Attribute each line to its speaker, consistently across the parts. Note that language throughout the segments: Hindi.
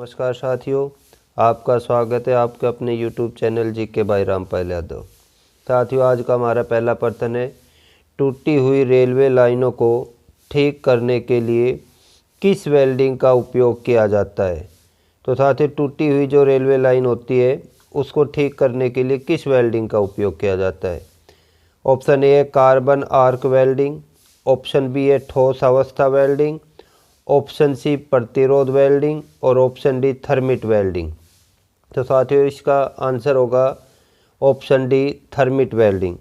Speaker 1: नमस्कार साथियों, आपका स्वागत है आपके अपने YouTube channel GK by Rampal Yadav. साथियों, आज का हमारा पहला प्रश्न है, टूटी हुई रेलवे लाइनों को ठीक करने के लिए किस वेल्डिंग का उपयोग किया जाता है। तो साथियों, टूटी हुई जो रेलवे लाइन होती है उसको ठीक करने के लिए किस वेल्डिंग का उपयोग किया जाता है। ऑप्शन ए है carbon arc welding, option B है ठोस अवस्था वेल्डिंग, ऑप्शन सी प्रतिरोध वेल्डिंग और ऑप्शन डी थर्मिट वेल्डिंग। तो साथियों, इसका आंसर होगा ऑप्शन डी थर्मिट वेल्डिंग।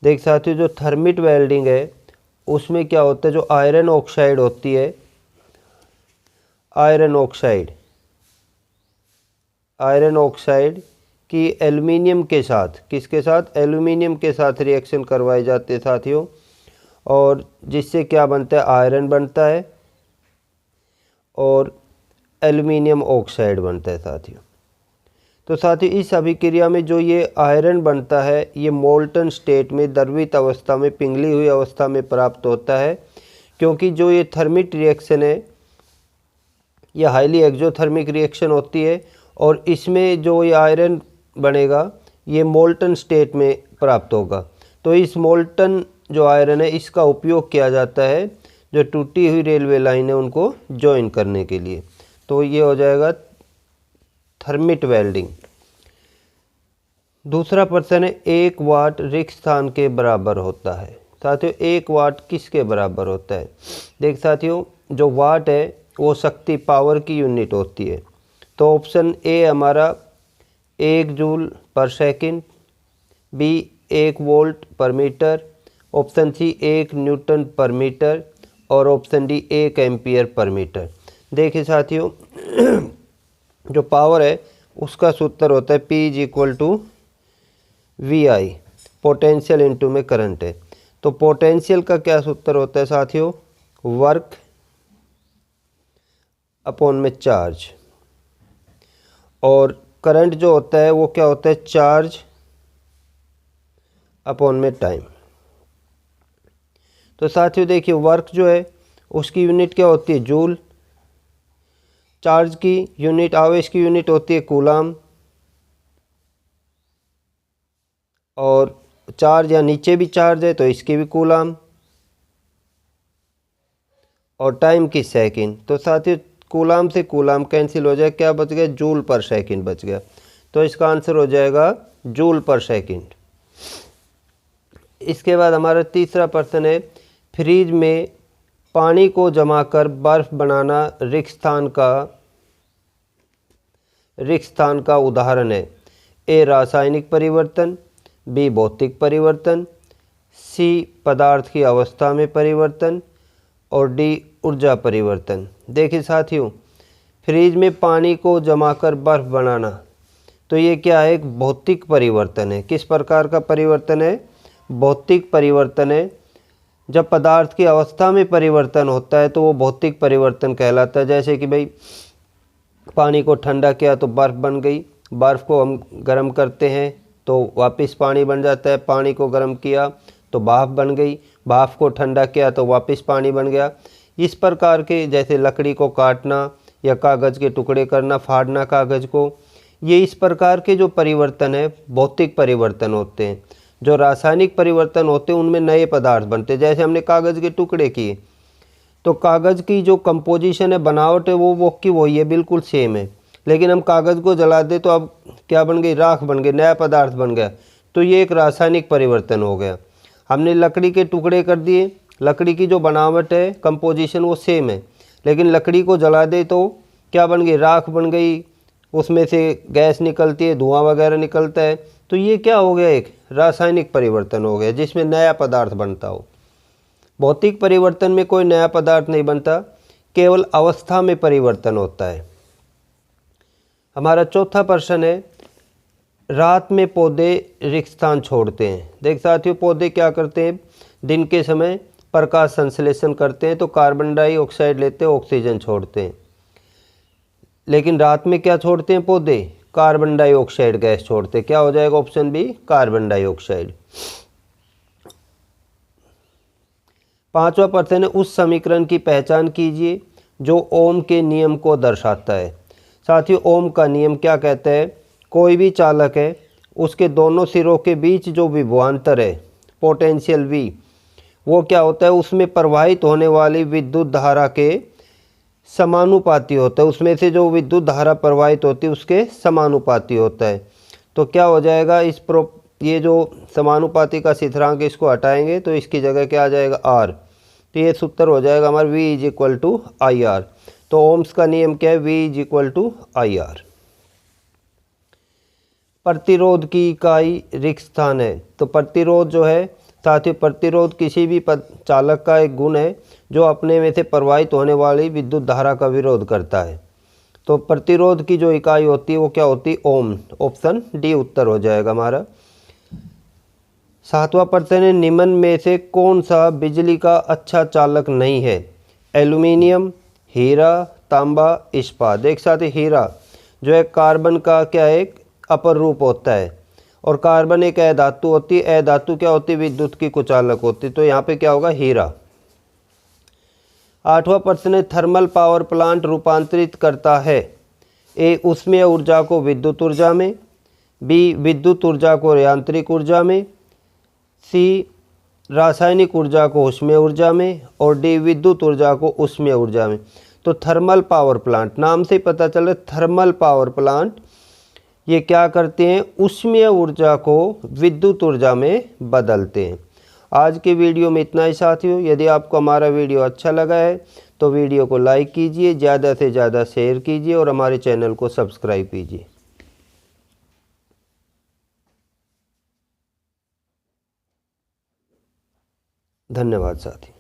Speaker 1: देख साथियों, जो थर्मिट वेल्डिंग है उसमें क्या होता है, जो आयरन ऑक्साइड होती है, आयरन ऑक्साइड की एल्युमिनियम के साथ, किसके साथ, एल्युमिनियम के साथ रिएक्शन करवाए जाते हैं साथियों, और जिससे क्या बनता है, आयरन बनता है और एल्युमिनियम ऑक्साइड बनता है साथियों। तो साथियों, इस अभिक्रिया में जो ये आयरन बनता है ये मोल्टन स्टेट में, द्रवित अवस्था में, पिघली हुई अवस्था में प्राप्त होता है, क्योंकि जो ये थर्मिट रिएक्शन है यह हाईली एक्सोथर्मिक रिएक्शन होती है और इसमें जो ये आयरन बनेगा ये मोल्टन स्टेट में प्राप्त होगा। तो इस मोल्टन जो आयरन है इसका उपयोग किया जाता है जो टूटी हुई रेलवे लाइन है उनको जॉइन करने के लिए। तो ये हो जाएगा थर्मिट वेल्डिंग। दूसरा प्रश्न है, 1 वाट रिक्तस्थान के बराबर होता है। साथियों, 1 वाट किसके बराबर होता है। देख साथियों, जो वाट है वो शक्ति, पावर की यूनिट होती है। तो ऑप्शन ए हमारा 1 joule per second, B 1 volt per metre, option C 1 newton per metre और option D 1 ampere per metre. देखिए साथियों, जो पावर है उसका सूत्र होता है P = VI, पोटेंशियल इनटू में करंट है। तो पोटेंशियल का क्या सूत्र होता है साथियों, वर्क अपॉन में चार्ज, और करंट जो होता है वो क्या होता है, चार्ज अपॉन में टाइम। तो साथियों देखिए, वर्क जो है उसकी यूनिट क्या होती है, जूल, चार्ज की यूनिट, आवेश की यूनिट होती है कूलाम, और चार्ज या नीचे भी चार्ज है तो इसकी भी कूलाम, और टाइम की सेकंड। तो साथियों, कूलाम से कूलाम कैंसिल हो जाए, क्या बच गया, जूल पर सेकंड बच गया। तो इसका आंसर हो जाएगा जूल पर सेकंड। इसके बाद हमारा तीसरा प्रश्न है, फ्रिज में पानी को जमाकर बर्फ बनाना रिक्तस्थान का उदाहरण है। ए रासायनिक परिवर्तन, बी भौतिक परिवर्तन, सी पदार्थ की अवस्था में परिवर्तन और डी ऊर्जा परिवर्तन। देखिए साथियों, फ्रिज में पानी को जमाकर बर्फ बनाना, तो ये क्या है, एक भौतिक परिवर्तन है। किस प्रकार का परिवर्तन है, भौतिक परिवर्तन है। जब पदार्थ की अवस्था में परिवर्तन होता है तो वो भौतिक परिवर्तन कहलाता है। जैसे कि भाई पानी को ठंडा किया तो बर्फ़ बन गई, बर्फ़ को हम गर्म करते हैं तो वापस पानी बन जाता है, पानी को गर्म किया तो भाप बन गई, भाप को ठंडा किया तो वापस पानी बन गया। इस प्रकार के, जैसे लकड़ी को काटना या कागज़ के टुकड़े करना, फाड़ना कागज़ को, ये इस प्रकार के जो परिवर्तन है भौतिक परिवर्तन होते हैं। जो रासायनिक परिवर्तन होते हैं उनमें नए पदार्थ बनते हैं। जैसे हमने कागज़ के टुकड़े किए तो कागज़ की जो कंपोजिशन है, बनावट है, वो की वही है, बिल्कुल सेम है, लेकिन हम कागज़ को जला दे तो अब क्या बन गई, राख बन गई, नया पदार्थ बन गया। तो ये एक रासायनिक परिवर्तन हो गया। हमने लकड़ी के टुकड़े कर दिए, लकड़ी की जो बनावट है, कंपोजिशन वो सेम है, लेकिन लकड़ी को जला दे तो क्या बन गई, राख बन गई, उसमें से गैस निकलती है, धुआं वगैरह निकलता है। तो ये क्या हो गया, एक रासायनिक परिवर्तन हो गया जिसमें नया पदार्थ बनता हो। भौतिक परिवर्तन में कोई नया पदार्थ नहीं बनता, केवल अवस्था में परिवर्तन होता है। हमारा चौथा प्रश्न है, रात में पौधे रिक्तस्थान छोड़ते हैं। देख साथियों, पौधे क्या करते हैं, दिन के समय प्रकाश संश्लेषण करते हैं तो कार्बन डाइऑक्साइड लेते हैं, ऑक्सीजन छोड़ते हैं, लेकिन रात में क्या छोड़ते हैं पौधे, कार्बन डाइऑक्साइड गैस छोड़ते। क्या हो जाएगा, ऑप्शन बी कार्बन डाइऑक्साइड। पांचवा प्रश्न है, उस समीकरण की पहचान कीजिए जो ओम के नियम को दर्शाता है। साथियों ओम का नियम क्या कहता है, कोई भी चालक है उसके दोनों सिरों के बीच जो विभवांतर है पोटेंशियल V, वो क्या होता है, उसमें प्रवाहित होने वाली विद्युत धारा के समानुपाती होता है, उसमें से जो विद्युत धारा प्रवाहित होती है उसके समानुपाती होता है। तो क्या हो जाएगा, ये जो समानुपाती का स्थिरांक इसको हटाएंगे तो इसकी जगह क्या आ जाएगा R। तो ये सूत्र हो जाएगा हमारा V is equal to I R. तो ओम्स का नियम क्या है, V is equal to I R. प्रतिरोध की इकाई रिक्स्थान है। तो प्रतिरोध जो है साथियों, प्रतिरोध किसी भी चालक का एक गुण है जो अपने में से प्रवाहित होने वाली विद्युत धारा का विरोध करता है। तो प्रतिरोध की जो इकाई होती है वो क्या होती है, ओम। ऑप्शन डी उत्तर हो जाएगा हमारा। 7वां प्रश्न है, निम्न में से कौन सा बिजली का अच्छा चालक नहीं है, एल्यूमिनियम, हीरा, तांबा, इस्पात। एक साथ हीरा जो है कार्बन का क्या है, एक अपर रूप होता है, और कार्बन एक अधातु होती है। अधातु क्या होती है, विद्युत की कुचालक होती है। तो यहाँ पे क्या होगा, हीरा। 8वां प्रश्न है, थर्मल पावर प्लांट रूपांतरित करता है, ए ऊष्मीय ऊर्जा को विद्युत ऊर्जा में, बी विद्युत ऊर्जा को यांत्रिक ऊर्जा में, सी रासायनिक ऊर्जा को ऊष्मीय ऊर्जा में, और डी विद्युत ऊर्जा को ऊष्मीय ऊर्जा में। तो थर्मल पावर प्लांट नाम से पता चल रहा है, थर्मल पावर प्लांट ये क्या करते हैं, ऊष्मीय ऊर्जा को विद्युत ऊर्जा में बदलते हैं। आज के वीडियो में इतना ही साथियों। यदि आपको हमारा वीडियो अच्छा लगा है तो वीडियो को लाइक कीजिए, ज़्यादा से ज़्यादा शेयर कीजिए और हमारे चैनल को सब्सक्राइब कीजिए। धन्यवाद साथी।